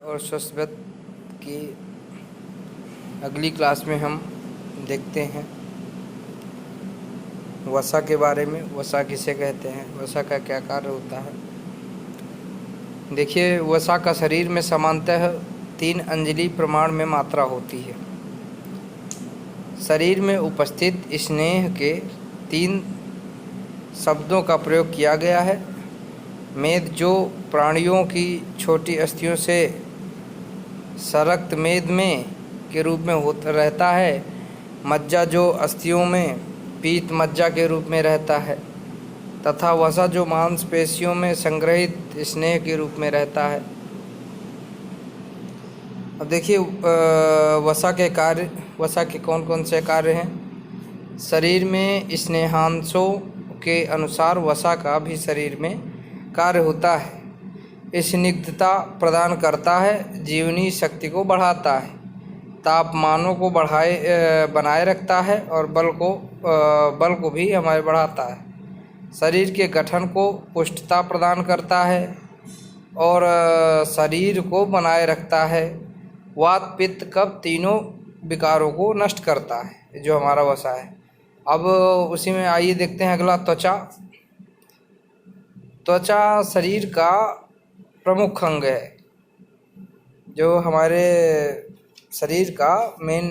और स्वस्वत की अगली क्लास में हम देखते हैं वसा के बारे में। वसा किसे कहते हैं, वसा का क्या कार्य होता है। देखिए, वसा का शरीर में सामान्यतः 3 अंजलि प्रमाण में मात्रा होती है। शरीर में उपस्थित स्नेह के 3 शब्दों का प्रयोग किया गया है। मेद जो प्राणियों की छोटी अस्थियों से सरक्त मेद में के रूप में होता रहता है। मज्जा जो अस्थियों में पीत मज्जा के रूप में रहता है, तथा वसा जो मांसपेशियों में संग्रहित स्नेह के रूप में रहता है। अब देखिए, वसा के कार्य, वसा के कौन कौन से कार्य हैं। शरीर में स्नेहांशों के अनुसार वसा का भी शरीर में कार्य होता है। स्निग्धता प्रदान करता है, जीवनी शक्ति को बढ़ाता है, तापमानों को बनाए रखता है और बल को भी हमारे बढ़ाता है। शरीर के गठन को पुष्टता प्रदान करता है और शरीर को बनाए रखता है। वात पित्त कफ तीनों विकारों को नष्ट करता है जो हमारा वसा है। अब उसी में आइए देखते हैं अगला, त्वचा। त्वचा शरीर का प्रमुख अंग है। जो हमारे शरीर का मेन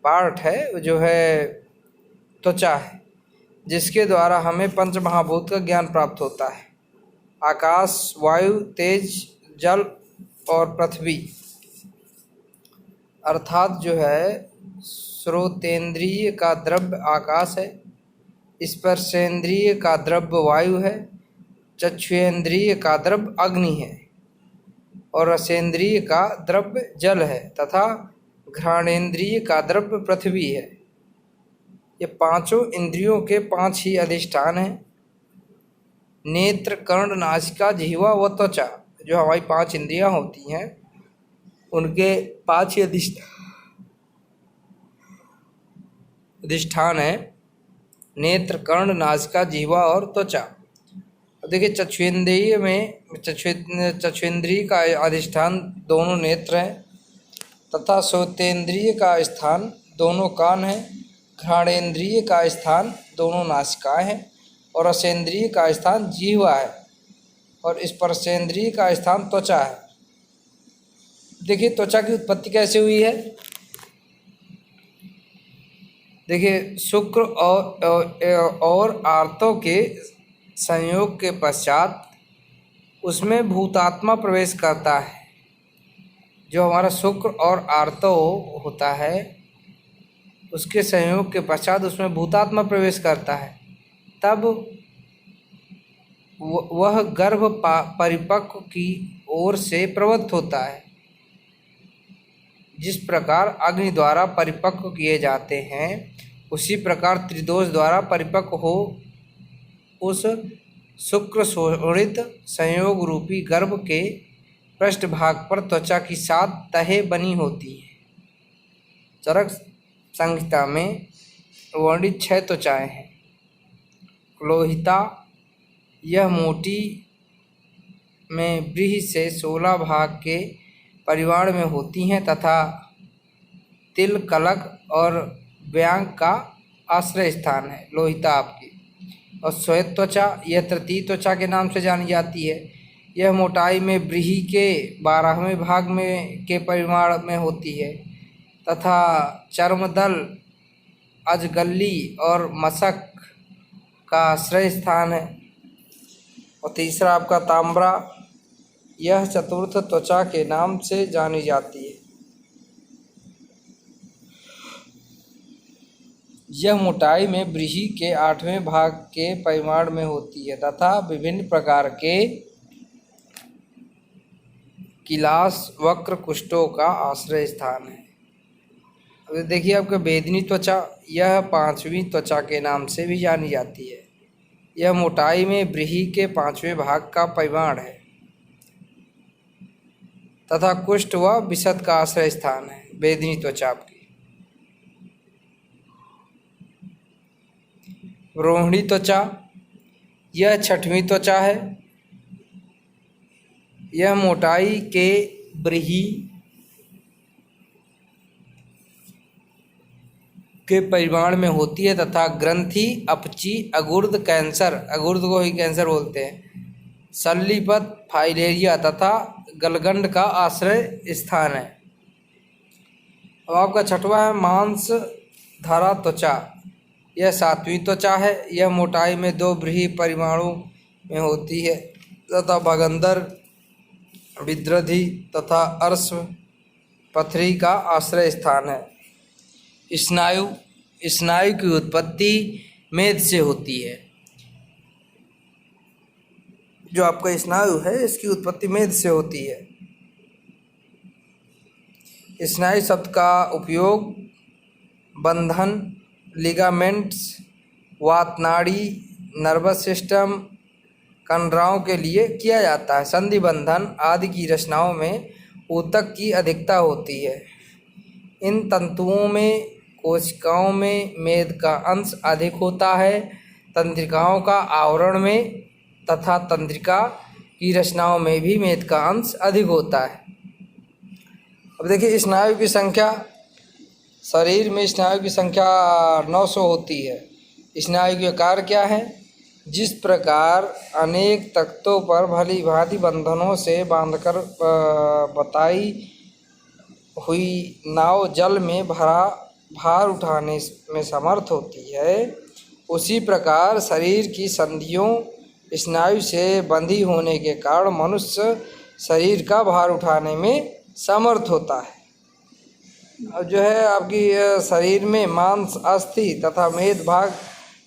पार्ट है जो है त्वचा है, जिसके द्वारा हमें पंच महाभूत का ज्ञान प्राप्त होता है। आकाश, वायु, तेज, जल और पृथ्वी, अर्थात जो है श्रोतेंद्रिय का द्रव्य आकाश है, स्पर्शेंद्रिय का द्रव्य वायु है, चक्षुएंद्रिय का द्रव्य अग्नि है और रसेंद्रिय का द्रव्य जल है तथा घ्राणेन्द्रिय का द्रव्य पृथ्वी है। ये पांचों इंद्रियों के 5 ही अधिष्ठान हैं। नेत्र, कर्ण, नासिका, जिह्वा व त्वचा, जो हमारी 5 इंद्रियां होती हैं, उनके 5 ही अधिष्ठान है। नेत्र, कर्ण, नासिका, जिह्वा और त्वचा। अब देखिए, चक्षुेंद्रिय का अधिष्ठान दोनों नेत्र हैं तथा श्रोतेंद्रिय का स्थान दोनों कान हैं। घ्राणेन्द्रिय का स्थान दोनों नासिकाएं हैं और रसेंद्रिय का स्थान जिह्वा है और स्पर्शेंद्रिय का स्थान त्वचा है। देखिए, त्वचा की उत्पत्ति कैसे हुई है। देखिए, शुक्र और आर्तों के संयोग के पश्चात उसमें भूतात्मा प्रवेश करता है। जो हमारा शुक्र और आर्तो होता है, उसके संयोग के पश्चात उसमें भूतात्मा प्रवेश करता है। तब वह गर्भ परिपक्व की ओर से प्रवृत्त होता है। जिस प्रकार अग्नि द्वारा परिपक्व किए जाते हैं, उसी प्रकार त्रिदोष द्वारा परिपक्व हो उस शुक्र शोणित संयोग रूपी गर्भ के पृष्ठभाग पर त्वचा की 7 तहें बनी होती हैं। चरक संहिता में वर्णित 6 त्वचाएं हैं। क्लोहिता, यह मोटी में व्रीहि से 16 भाग के परिवार में होती हैं तथा तिल, कलक और व्यांग का आश्रय स्थान है लोहिता आपकी। और श्वेत त्वचा, यह तृतीय त्वचा के नाम से जानी जाती है। यह मोटाई में व्रीहि के 12वें भाग में के परिमाण में होती है तथा चर्मदल, अजगल्ली और मशक का आश्रय स्थान है। और तीसरा आपका ताम्रा, यह चतुर्थ त्वचा के नाम से जानी जाती है। यह मोटाई में व्रीहि के 8वें भाग के परिमाण में होती है तथा विभिन्न प्रकार के किलास, वक्र, कुष्ठों का आश्रय स्थान है। अब देखिए, आपका वेदिनी त्वचा, यह 5वीं त्वचा के नाम से भी जानी जाती है। यह मोटाई में व्रीहि के 5वें भाग का परिमाण है तथा कुष्ठ व विशद का आश्रय स्थान है वेदिनी त्वचा आपकी। रोहिणी त्वचा, यह 6वीं त्वचा है। यह मोटाई के व्रीहि के परिमाण में होती है तथा ग्रंथि, अपची, अगुर्द कैंसर, अगुर्द को ही कैंसर बोलते हैं, सल्लीपत, फाइलेरिया तथा गलगंड का आश्रय स्थान है। अब आपका छठवां है मांस धारा त्वचा। यह सातवीं त्वचा है। यह मोटाई में 2 व्रीहि परिमाणों में होती है तथा भगंदर, विद्रधि तथा अर्श्व पथरी का आश्रय स्थान है। स्नायु, स्नायु की उत्पत्ति मेद से होती है। जो आपका स्नायु है इसकी उत्पत्ति मेद से होती है। स्नायु शब्द का उपयोग बंधन, लिगामेंट्स, वातनाड़ी, नर्वस सिस्टम, कंडराओं के लिए किया जाता है। संधि बंधन आदि की रचनाओं में ऊतक की अधिकता होती है। इन तंतुओं में कोशिकाओं में मेद का अंश अधिक होता है। तंत्रिकाओं का आवरण में तथा तंत्रिका की रचनाओं में भी मेद का अंश अधिक होता है। अब देखिए स्नायु की संख्या, शरीर में स्नायु की संख्या 900 होती है। स्नायु के कार्य क्या है? जिस प्रकार अनेक तख्तों पर भली भांति बंधनों से बांधकर बताई हुई नाव जल में भरा भार उठाने में समर्थ होती है, उसी प्रकार शरीर की संधियों स्नायु से बंधी होने के कारण मनुष्य शरीर का भार उठाने में समर्थ होता है। अब जो है आपकी शरीर में मांस, अस्थि तथा मेद भाग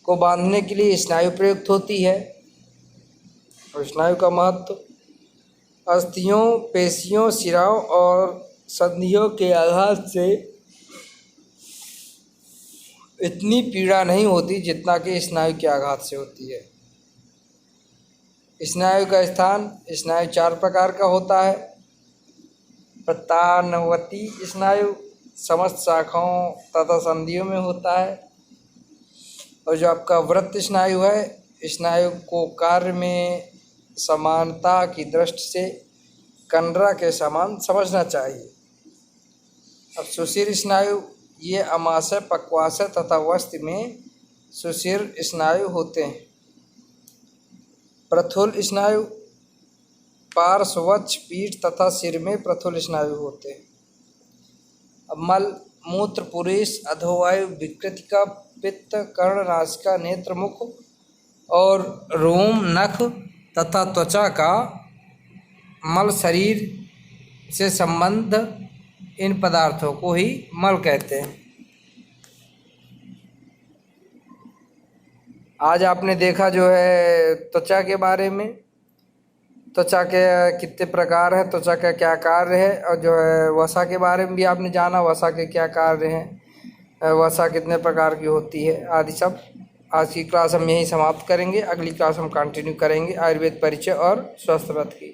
को बांधने के लिए स्नायु प्रयुक्त होती है। और स्नायु का महत्व, अस्थियों, पेशियों, शिराओं और संधियों के आघात से इतनी पीड़ा नहीं होती जितना कि स्नायु के आघात से होती है। स्नायु का स्थान, स्नायु 4 प्रकार का होता है। प्रतानवती स्नायु समस्त शाखाओं तथा संधियों में होता है। और जो आपका वृत्त स्नायु है, स्नायु को कार्य में समानता की दृष्टि से कंडरा के समान समझना चाहिए। अब सुशिर स्नायु, ये अमाशय, पक्वाशय तथा वस्त्र में सुशिर स्नायु होते हैं। प्रथुल स्नायु, पार्श्ववक्ष, पीठ तथा सिर में प्रथुल स्नायु होते हैं। अब मल मूत्र, पुरेश, अधोवायु, विकृतिका, पित्त, कर्ण, नासिका, नेत्र, मुख और रोम, नख तथा त्वचा का मल शरीर से संबंध, इन पदार्थों को ही मल कहते हैं। आज आपने देखा जो है त्वचा के बारे में, त्वचा के कितने प्रकार है, त्वचा का क्या कार्य है, और जो है वसा के बारे में भी आपने जाना, वसा के क्या कार्य हैं, वसा कितने प्रकार की होती है आदि सब। आज की क्लास हम यहीं समाप्त करेंगे। अगली क्लास हम कंटिन्यू करेंगे आयुर्वेद परिचय और स्वस्थ व्रत की।